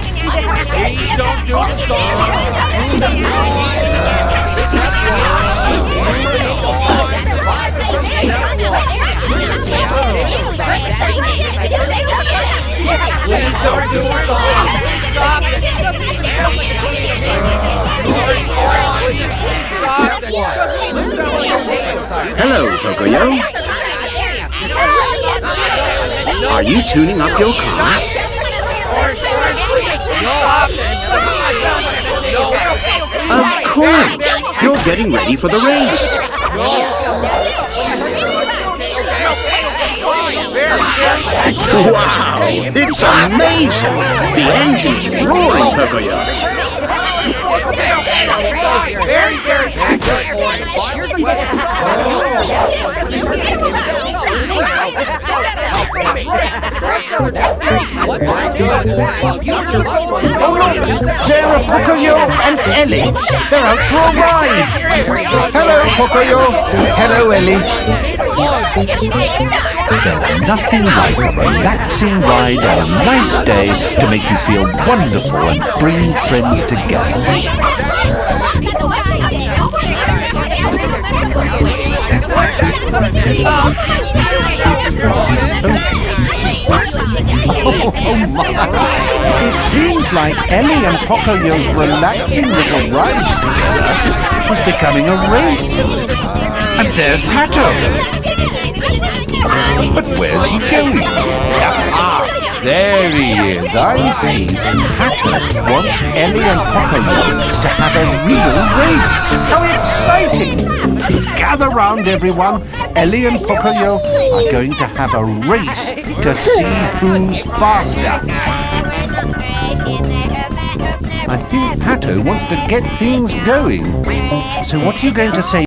Please don't do the song. Please don't do the song. Stop it. Hello, Pocoyo. Are you tuning up your car? Of course! You're getting ready for the race. Wow! It's amazing! The engine's roaring, Pocoyo. Very good Oh look! There are Pocoyo and Ellie. They're out for a ride. Hello, Pocoyo. Hello, Ellie. There's nothing like a relaxing ride on a nice day to make you feel wonderful and bring friends together. Oh my! It seems like Ellie and Pocoyo's relaxing little ride together was becoming a race. And there's Pato. But where's he going? Ah, there he is. I see. Pato wants Ellie and Pocoyo to have a real race. How exciting! Gather round, everyone. Ellie and Pocoyo are going to have a race to see who's faster. I think Pato wants to get things going. So what are you going to say?